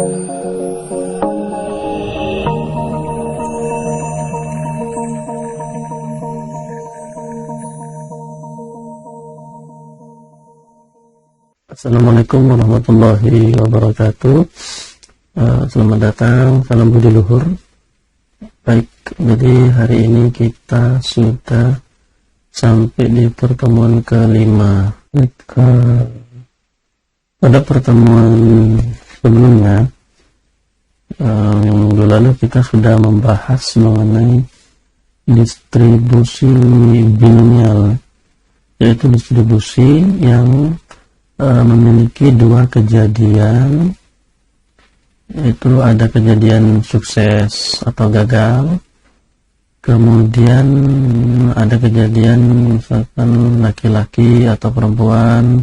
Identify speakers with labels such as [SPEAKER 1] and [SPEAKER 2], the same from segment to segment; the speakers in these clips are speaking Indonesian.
[SPEAKER 1] Assalamualaikum warahmatullahi wabarakatuh. Selamat datang, salam budi luhur. Baik, jadi hari ini kita sudah sampai di pertemuan kelima. Pada pertemuan sebelumnya, yang minggu lalu kita sudah membahas mengenai distribusi binomial, yaitu distribusi yang memiliki dua kejadian, yaitu ada kejadian sukses atau gagal, kemudian ada kejadian misalkan laki-laki atau perempuan,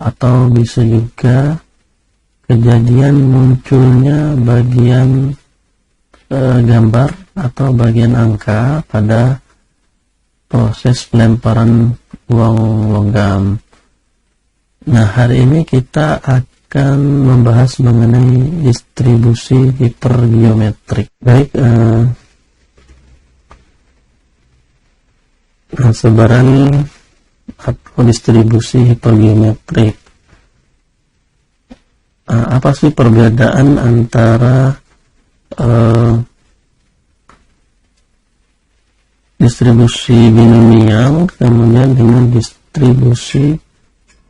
[SPEAKER 1] atau bisa juga kejadian munculnya bagian gambar atau bagian angka pada proses pelemparan uang logam. Nah, hari ini kita akan membahas mengenai distribusi hipergeometrik. Baik, sebaran atau distribusi hipergeometrik. Apa sih perbedaan antara distribusi binomial kemudian dengan distribusi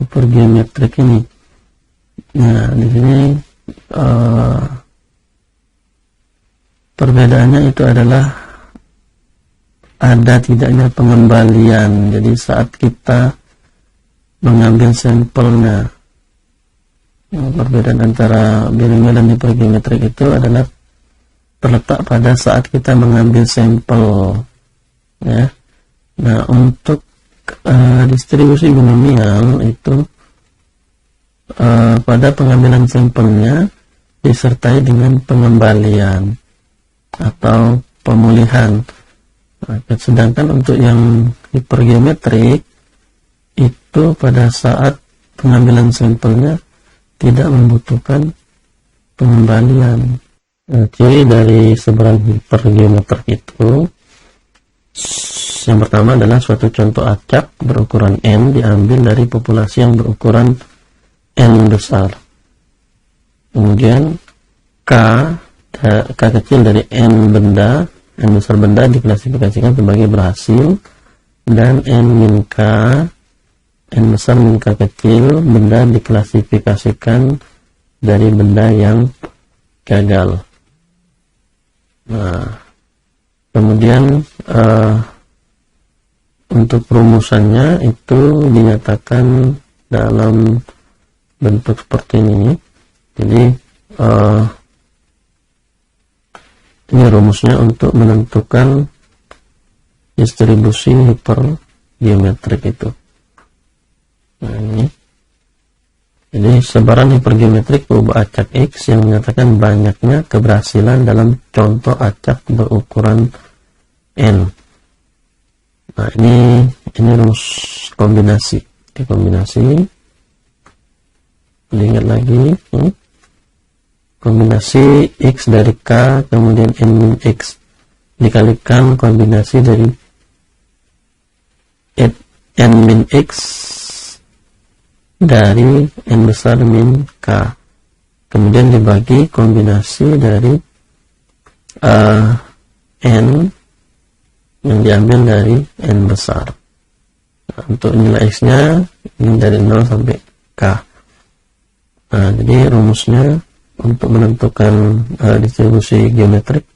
[SPEAKER 1] hipergeometrik ini? Nah, di sini perbedaannya itu adalah ada tidaknya pengembalian. Jadi saat kita mengambil sampelnya, perbedaan antara binomial dan hipergeometrik itu adalah terletak pada saat kita mengambil sampel, ya. Nah, untuk distribusi binomial itu pada pengambilan sampelnya disertai dengan pengembalian atau pemulihan. Sedangkan untuk yang hipergeometrik itu pada saat pengambilan sampelnya tidak membutuhkan pengembalian. Ciri dari sebaran hipergeometrik itu, yang pertama adalah suatu contoh acak berukuran N diambil dari populasi yang berukuran N besar. Kemudian K kecil dari N benda, N besar benda diklasifikasikan sebagai berhasil, dan N-K, N besar min K kecil benda diklasifikasikan dari benda yang gagal. Nah, kemudian untuk rumusannya itu dinyatakan dalam bentuk seperti ini. Jadi ini rumusnya untuk menentukan distribusi hipergeometrik itu. Nah, ini. Jadi sebaran hipergeometrik berupa acak X yang menyatakan banyaknya keberhasilan dalam contoh acak berukuran N. Nah, ini rumus kombinasi. Kombinasi. Diingat lagi. Kombinasi X dari K kemudian N min X dikalikan kombinasi dari N min X dari N besar min K, kemudian dibagi kombinasi dari N yang diambil dari N besar. Nah, untuk nilai X nya ini dari 0 sampai K. Nah, jadi rumusnya untuk menentukan distribusi geometrik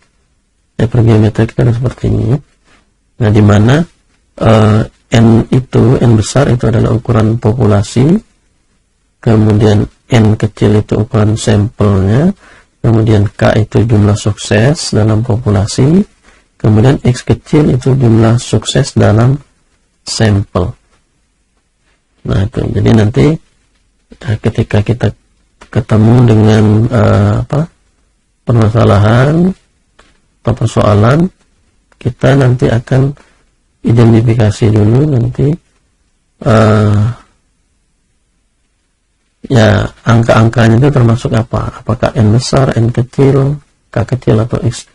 [SPEAKER 1] hipergeometrik itu seperti ini. Nah, di mana N besar itu adalah ukuran populasi, kemudian N kecil itu ukuran sampelnya, kemudian K itu jumlah sukses dalam populasi, kemudian X kecil itu jumlah sukses dalam sampel. Nah, itu jadi nanti ketika kita ketemu dengan permasalahan atau persoalan, kita nanti akan identifikasi dulu nanti ya angka-angkanya itu termasuk apa? Apakah N besar, N kecil, K kecil atau X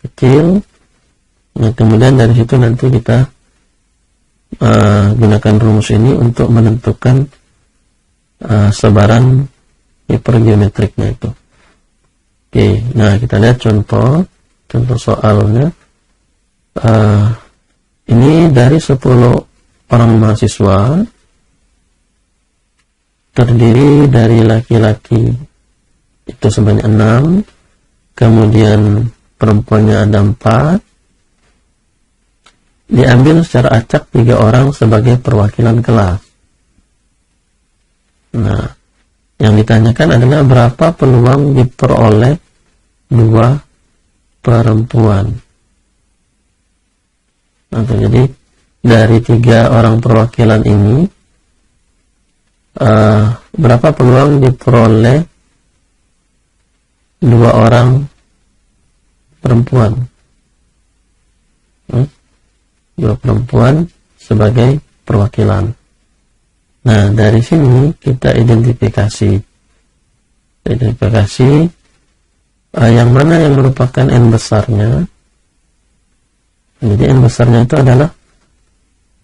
[SPEAKER 1] kecil. Nah, kemudian dari situ nanti kita gunakan rumus ini untuk menentukan sebaran hipergeometriknya itu. Oke, nah kita lihat contoh soalnya. Ini dari 10 orang mahasiswa, terdiri dari laki-laki itu sebanyak 6, kemudian perempuannya ada 4. Diambil secara acak 3 orang sebagai perwakilan kelas. Nah, yang ditanyakan adalah berapa peluang diperoleh 2 perempuan. Nah, jadi dari 3 orang perwakilan ini, berapa peluang diperoleh 2 orang perempuan? 2 perempuan sebagai perwakilan. Nah, dari sini kita identifikasi yang mana yang merupakan N besarnya. Jadi N besarnya itu adalah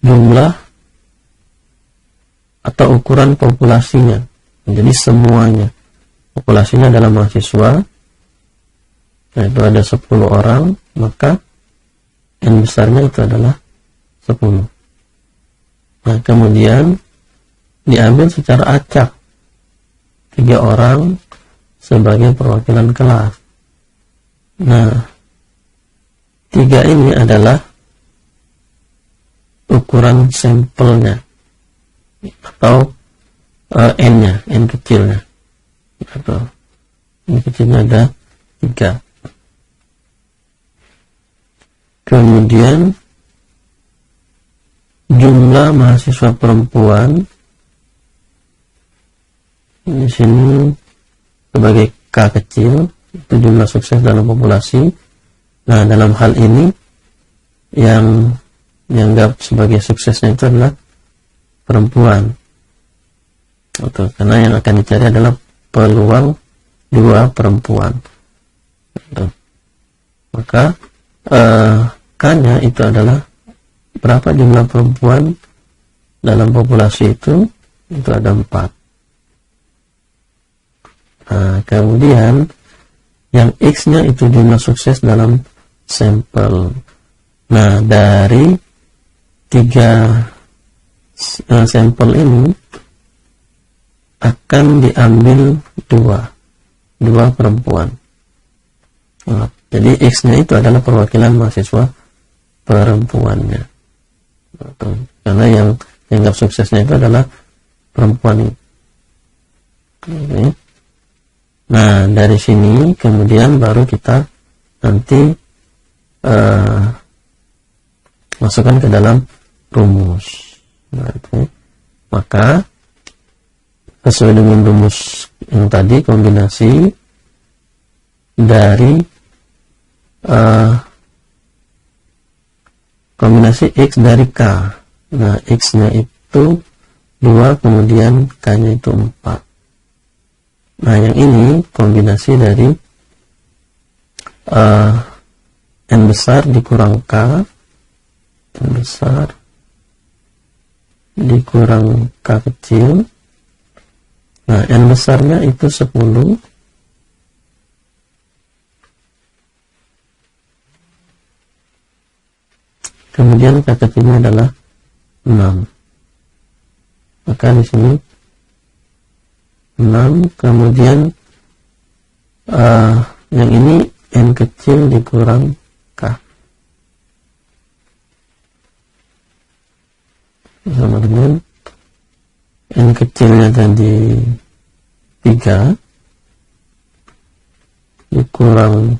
[SPEAKER 1] jumlah atau ukuran populasinya. Jadi semuanya. Populasinya adalah mahasiswa. Nah, itu ada 10 orang, maka N besarnya itu adalah 10. Nah, kemudian diambil secara acak 3 orang sebagai perwakilan kelas. Nah, 3 ini adalah ukuran sampelnya atau N-nya, N kecilnya. Atau N kecilnya ada 3. Kemudian jumlah mahasiswa perempuan di sini sebagai K kecil, itu jumlah sukses dalam populasi. Nah, dalam hal ini yang dianggap sebagai suksesnya itu adalah perempuan. Betul, karena yang akan dicari adalah peluang 2 perempuan. Betul. Maka K-nya itu adalah berapa jumlah perempuan dalam populasi itu ada 4. Nah, kemudian yang X-nya itu jumlah sukses dalam sampel. Nah, dari 3 sampel ini akan diambil 2 perempuan. Nah, jadi X-nya itu adalah perwakilan mahasiswa perempuannya. Karena yang dianggap suksesnya itu adalah perempuan ini. Oke. Nah, dari sini kemudian baru kita nanti masukkan ke dalam rumus. Nah, maka sesuai dengan rumus yang tadi, kombinasi dari kombinasi X dari K. Nah, X-nya itu 2, kemudian K-nya itu 4. Nah, yang ini kombinasi dari N besar dikurang K, N besar dikurang K kecil. Nah, N besarnya itu 10, kemudian K kecilnya adalah 6. Maka di sini 6, kemudian yang ini N kecil dikurang K sama dengan N kecilnya tadi 3 dikurang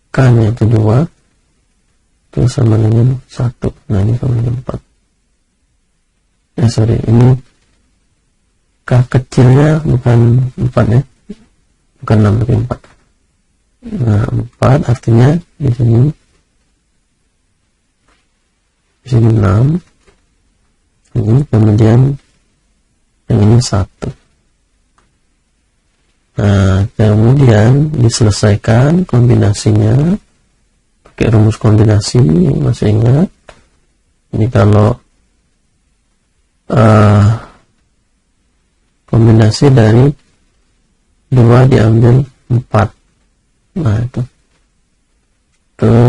[SPEAKER 1] K nya itu 2, itu sama dengan 1. Nah, ini sama dengan 4. Ini K kecilnya bukan 4 ya, bukan 6 tapi 4. Nah, 4 artinya di sini 6, ini kemudian yang ini 1. Nah, kemudian diselesaikan kombinasinya pakai rumus kombinasi, masih ingat? Ini kalau kombinasi dari 2 diambil 4, nah itu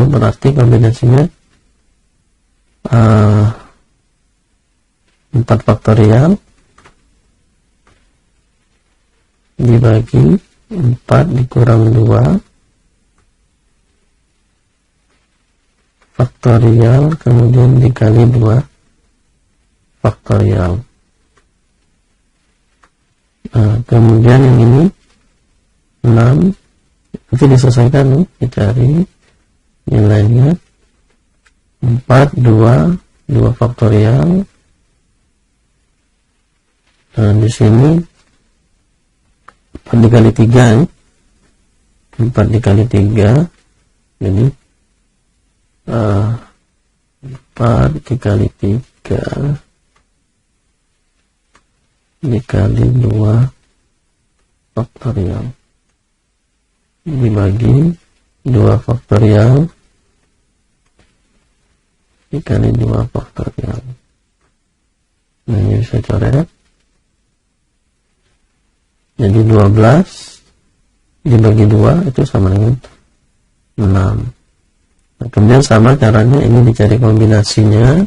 [SPEAKER 1] berarti kombinasinya 4 faktorial dibagi 4 dikurang 2 faktorial kemudian dikali 2 faktorial. Nah, kemudian yang ini 6 itu diselesaikan nih, dicari nilainya 4 2 faktorial. Nah, di sini 4 dikali 3 nih. 4 dikali 3 jadi 4 dikali 3 dikali 2 faktorial dibagi 2 faktorial dikali 2 faktorial. Nah, ini bisa coret. Jadi 12 dibagi 2 itu sama dengan 6. Nah, kemudian sama caranya ini dicari kombinasinya.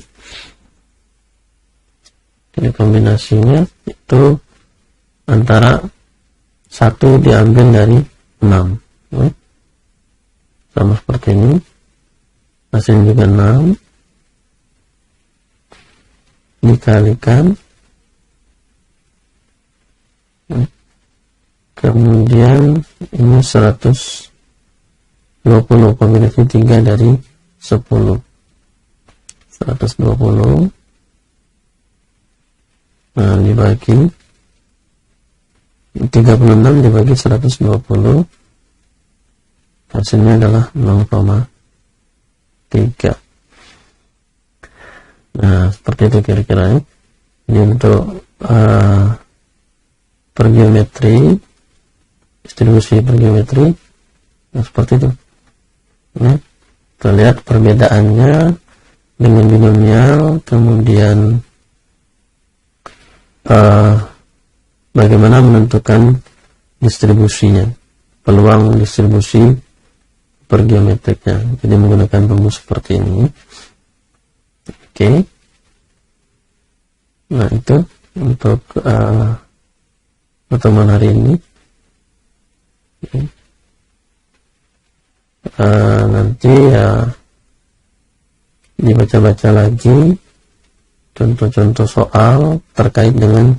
[SPEAKER 1] Jadi kombinasinya itu antara 1 diambil dari 6. Sama seperti ini. Hasilnya juga 6 dikalikan kemudian ini 120 kombinasi 3 dari 10 120. Nah, dibagi 36 dibagi 120 hasilnya adalah 0,3. Nah, seperti itu kira-kira ya. Jadi untuk pergeometri, distribusi pergeometri, nah seperti itu. Ya, kita lihat perbedaannya dengan binomial, kemudian bagaimana menentukan distribusinya, peluang distribusi pergeometriknya. Jadi menggunakan rumus seperti ini. Oke. Nah, itu untuk pertemuan hari ini. Nanti ya dibaca-baca lagi contoh-contoh soal terkait dengan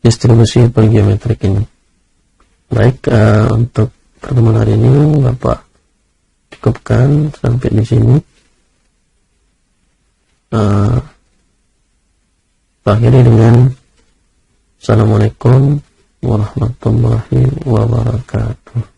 [SPEAKER 1] distribusi pergeometrik ini. Baik, untuk pertemuan hari ini Bapak cukupkan sampai di sini. Akhiri dengan Assalamualaikum warahmatullahi wabarakatuh.